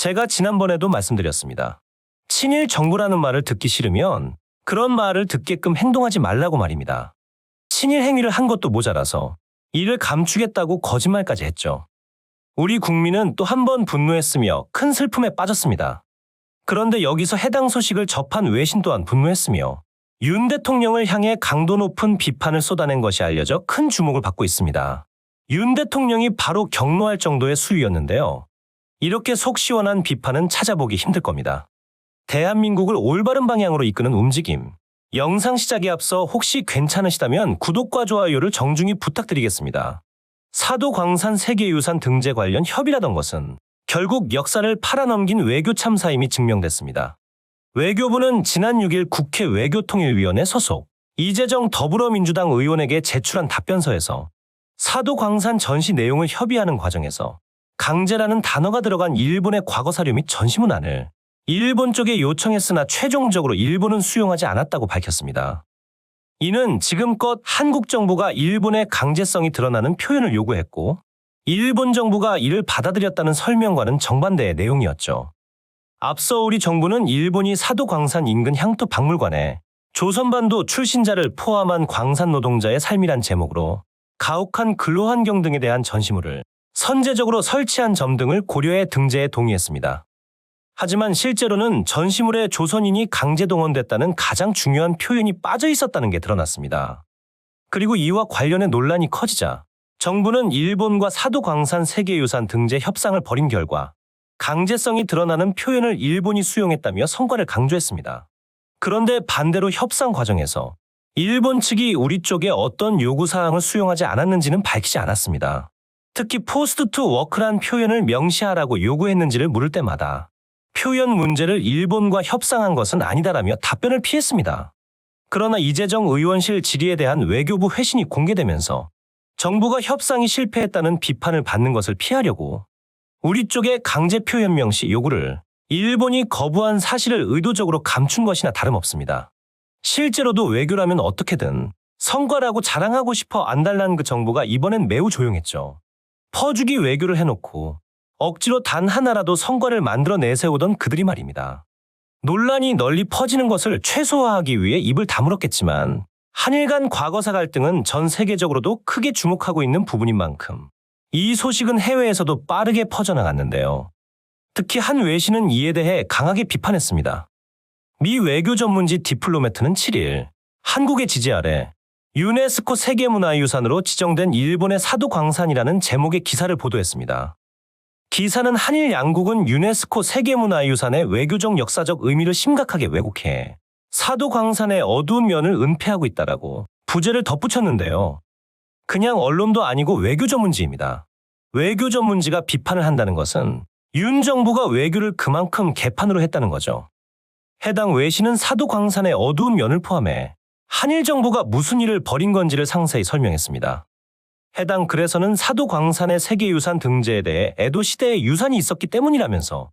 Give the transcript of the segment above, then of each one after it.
제가 지난번에도 말씀드렸습니다. 친일 정부라는 말을 듣기 싫으면 그런 말을 듣게끔 행동하지 말라고 말입니다. 친일 행위를 한 것도 모자라서 이를 감추겠다고 거짓말까지 했죠. 우리 국민은 또 한 번 분노했으며 큰 슬픔에 빠졌습니다. 그런데 여기서 해당 소식을 접한 외신 또한 분노했으며 윤 대통령을 향해 강도 높은 비판을 쏟아낸 것이 알려져 큰 주목을 받고 있습니다. 윤 대통령이 바로 경로할 정도의 수위였는데요. 이렇게 속 시원한 비판은 찾아보기 힘들 겁니다. 대한민국을 올바른 방향으로 이끄는 움직임. 영상 시작에 앞서 혹시 괜찮으시다면 구독과 좋아요를 정중히 부탁드리겠습니다. 사도광산 세계유산 등재 관련 협의라던 것은 결국 역사를 팔아넘긴 외교 참사임이 증명됐습니다. 외교부는 지난 6일 국회 외교통일위원회 소속 이재정 더불어민주당 의원에게 제출한 답변서에서 사도광산 전시 내용을 협의하는 과정에서 강제라는 단어가 들어간 일본의 과거사료 및 전시문안을 일본 쪽에 요청했으나 최종적으로 일본은 수용하지 않았다고 밝혔습니다. 이는 지금껏 한국 정부가 일본의 강제성이 드러나는 표현을 요구했고 일본 정부가 이를 받아들였다는 설명과는 정반대의 내용이었죠. 앞서 우리 정부는 일본이 사도광산 인근 향토 박물관에 조선반도 출신자를 포함한 광산 노동자의 삶이란 제목으로 가혹한 근로환경 등에 대한 전시물을 선제적으로 설치한 점 등을 고려해 등재에 동의했습니다. 하지만 실제로는 전시물에 조선인이 강제 동원됐다는 가장 중요한 표현이 빠져 있었다는 게 드러났습니다. 그리고 이와 관련해 논란이 커지자 정부는 일본과 사도광산 세계유산 등재 협상을 벌인 결과 강제성이 드러나는 표현을 일본이 수용했다며 성과를 강조했습니다. 그런데 반대로 협상 과정에서 일본 측이 우리 쪽에 어떤 요구사항을 수용하지 않았는지는 밝히지 않았습니다. 특히 포스트 투 워크란 표현을 명시하라고 요구했는지를 물을 때마다 표현 문제를 일본과 협상한 것은 아니다라며 답변을 피했습니다. 그러나 이재정 의원실 질의에 대한 외교부 회신이 공개되면서 정부가 협상이 실패했다는 비판을 받는 것을 피하려고 우리 쪽의 강제 표현 명시 요구를 일본이 거부한 사실을 의도적으로 감춘 것이나 다름없습니다. 실제로도 외교라면 어떻게든 성과라고 자랑하고 싶어 안달난 그 정부가 이번엔 매우 조용했죠. 퍼주기 외교를 해놓고 억지로 단 하나라도 성과를 만들어 내세우던 그들이 말입니다. 논란이 널리 퍼지는 것을 최소화하기 위해 입을 다물었겠지만 한일 간 과거사 갈등은 전 세계적으로도 크게 주목하고 있는 부분인 만큼 이 소식은 해외에서도 빠르게 퍼져나갔는데요. 특히 한 외신은 이에 대해 강하게 비판했습니다. 미 외교 전문지 디플로매트는 7일 한국의 지지 아래 유네스코 세계문화유산으로 지정된 일본의 사도광산이라는 제목의 기사를 보도했습니다. 기사는 한일 양국은 유네스코 세계문화유산의 외교적 역사적 의미를 심각하게 왜곡해 사도광산의 어두운 면을 은폐하고 있다라고 부제를 덧붙였는데요. 그냥 언론도 아니고 외교 전문지입니다. 외교 전문지가 비판을 한다는 것은 윤 정부가 외교를 그만큼 개판으로 했다는 거죠. 해당 외신은 사도광산의 어두운 면을 포함해 한일 정부가 무슨 일을 벌인 건지를 상세히 설명했습니다. 해당 글에서는 사도광산의 세계유산 등재에 대해 에도 시대에 유산이 있었기 때문이라면서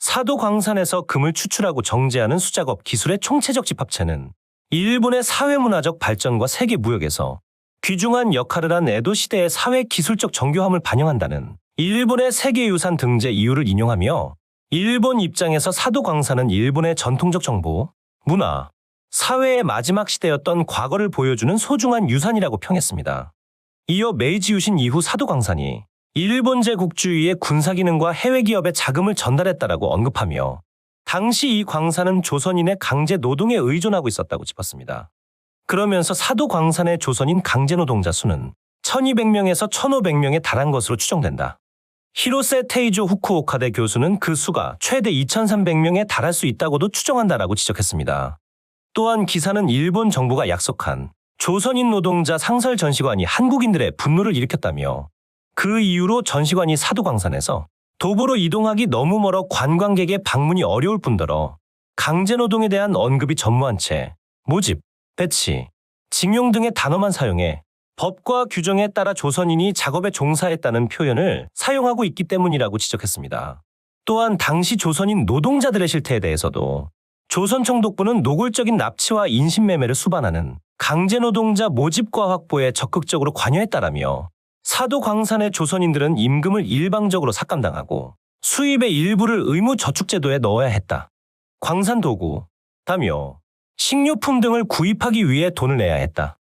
사도광산에서 금을 추출하고 정제하는 수작업 기술의 총체적 집합체는 일본의 사회문화적 발전과 세계 무역에서 귀중한 역할을 한 에도 시대의 사회 기술적 정교함을 반영한다는 일본의 세계유산 등재 이유를 인용하며 일본 입장에서 사도광산은 일본의 전통적 정보, 문화, 사회의 마지막 시대였던 과거를 보여주는 소중한 유산이라고 평했습니다. 이어 메이지 유신 이후 사도광산이 일본 제국주의의 군사기능과 해외기업에 자금을 전달했다라고 언급하며 당시 이 광산은 조선인의 강제 노동에 의존하고 있었다고 짚었습니다. 그러면서 사도광산의 조선인 강제노동자 수는 1200명에서 1500명에 달한 것으로 추정된다. 히로세 테이조 후쿠오카대 교수는 그 수가 최대 2300명에 달할 수 있다고도 추정한다라고 지적했습니다. 또한 기사는 일본 정부가 약속한 조선인 노동자 상설 전시관이 한국인들의 분노를 일으켰다며 그 이유로 전시관이 사도광산에서 도보로 이동하기 너무 멀어 관광객의 방문이 어려울 뿐더러 강제노동에 대한 언급이 전무한 채 모집, 배치, 징용 등의 단어만 사용해 법과 규정에 따라 조선인이 작업에 종사했다는 표현을 사용하고 있기 때문이라고 지적했습니다. 또한 당시 조선인 노동자들의 실태에 대해서도 조선총독부는 노골적인 납치와 인신매매를 수반하는 강제노동자 모집과 확보에 적극적으로 관여했다라며 사도광산의 조선인들은 임금을 일방적으로 삭감당하고 수입의 일부를 의무저축제도에 넣어야 했다. 광산 도구, 다며 식료품 등을 구입하기 위해 돈을 내야 했다.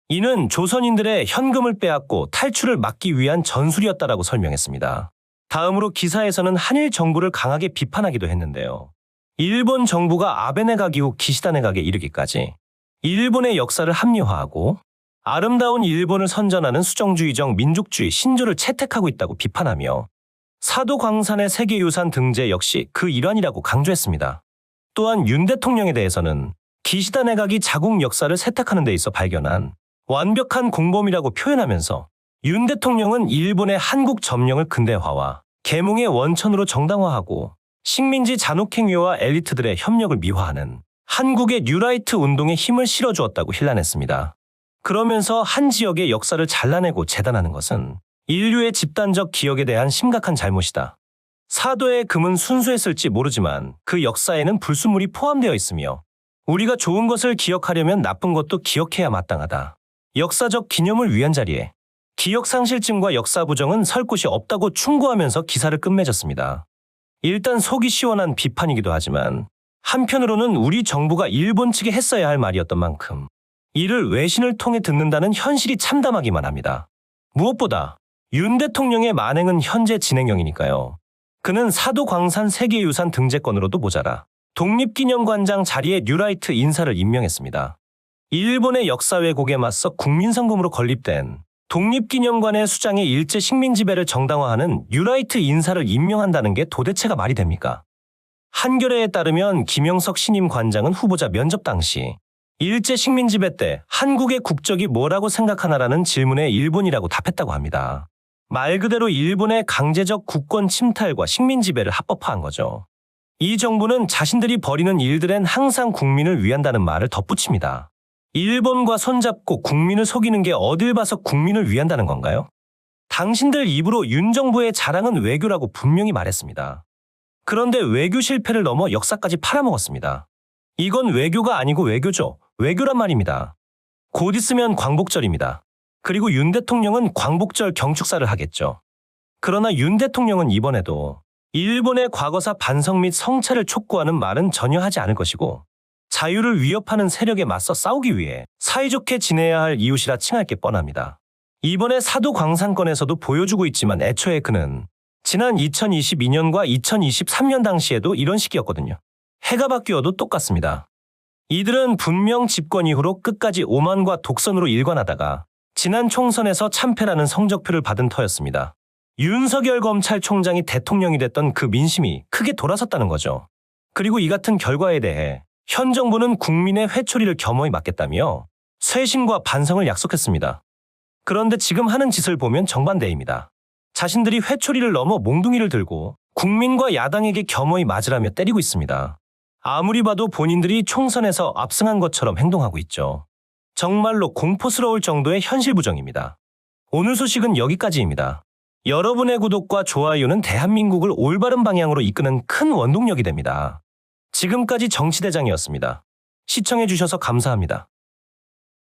이는 조선인들의 현금을 빼앗고 탈출을 막기 위한 전술이었다라고 설명했습니다. 다음으로 기사에서는 한일 정부를 강하게 비판하기도 했는데요. 일본 정부가 아베 내각 이후 기시다 내각에 이르기까지 일본의 역사를 합리화하고 아름다운 일본을 선전하는 수정주의적 민족주의 신조를 채택하고 있다고 비판하며 사도광산의 세계유산 등재 역시 그 일환이라고 강조했습니다. 또한 윤 대통령에 대해서는 기시다 내각이 자국 역사를 세탁하는 데 있어 발견한 완벽한 공범이라고 표현하면서 윤 대통령은 일본의 한국 점령을 근대화와 계몽의 원천으로 정당화하고 식민지 잔혹행위와 엘리트들의 협력을 미화하는 한국의 뉴라이트 운동에 힘을 실어주었다고 힐난했습니다. 그러면서 한 지역의 역사를 잘라내고 재단하는 것은 인류의 집단적 기억에 대한 심각한 잘못이다. 사도의 금은 순수했을지 모르지만 그 역사에는 불순물이 포함되어 있으며 우리가 좋은 것을 기억하려면 나쁜 것도 기억해야 마땅하다. 역사적 기념을 위한 자리에 기억상실증과 역사부정은 설 곳이 없다고 충고하면서 기사를 끝맺었습니다. 일단 속이 시원한 비판이기도 하지만 한편으로는 우리 정부가 일본 측에 했어야 할 말이었던 만큼 이를 외신을 통해 듣는다는 현실이 참담하기만 합니다. 무엇보다 윤 대통령의 만행은 현재 진행형이니까요. 그는 사도광산 세계유산 등재권으로도 모자라 독립기념관장 자리에 뉴라이트 인사를 임명했습니다. 일본의 역사 왜곡에 맞서 국민성금으로 건립된 독립기념관의 수장의 일제 식민지배를 정당화하는 뉴라이트 인사를 임명한다는 게 도대체가 말이 됩니까? 한겨레에 따르면 김영석 신임 관장은 후보자 면접 당시 일제 식민지배 때 한국의 국적이 뭐라고 생각하나라는 질문에 일본이라고 답했다고 합니다. 말 그대로 일본의 강제적 국권 침탈과 식민지배를 합법화한 거죠. 이 정부는 자신들이 벌이는 일들엔 항상 국민을 위한다는 말을 덧붙입니다. 일본과 손잡고 국민을 속이는 게 어딜 봐서 국민을 위한다는 건가요? 당신들 입으로 윤 정부의 자랑은 외교라고 분명히 말했습니다. 그런데 외교 실패를 넘어 역사까지 팔아먹었습니다. 이건 외교가 아니고 외교죠. 외교란 말입니다. 곧 있으면 광복절입니다. 그리고 윤 대통령은 광복절 경축사를 하겠죠. 그러나 윤 대통령은 이번에도 일본의 과거사 반성 및 성찰을 촉구하는 말은 전혀 하지 않을 것이고 자유를 위협하는 세력에 맞서 싸우기 위해 사이좋게 지내야 할 이웃이라 칭할 게 뻔합니다. 이번에 사도광산건에서도 보여주고 있지만 애초에 그는 지난 2022년과 2023년 당시에도 이런 식이었거든요. 해가 바뀌어도 똑같습니다. 이들은 분명 집권 이후로 끝까지 오만과 독선으로 일관하다가 지난 총선에서 참패라는 성적표를 받은 터였습니다. 윤석열 검찰총장이 대통령이 됐던 그 민심이 크게 돌아섰다는 거죠. 그리고 이 같은 결과에 대해 현 정부는 국민의 회초리를 겸허히 맞겠다며 쇄신과 반성을 약속했습니다. 그런데 지금 하는 짓을 보면 정반대입니다. 자신들이 회초리를 넘어 몽둥이를 들고 국민과 야당에게 겸허히 맞으라며 때리고 있습니다. 아무리 봐도 본인들이 총선에서 압승한 것처럼 행동하고 있죠. 정말로 공포스러울 정도의 현실 부정입니다. 오늘 소식은 여기까지입니다. 여러분의 구독과 좋아요는 대한민국을 올바른 방향으로 이끄는 큰 원동력이 됩니다. 지금까지 정치대장이었습니다. 시청해주셔서 감사합니다.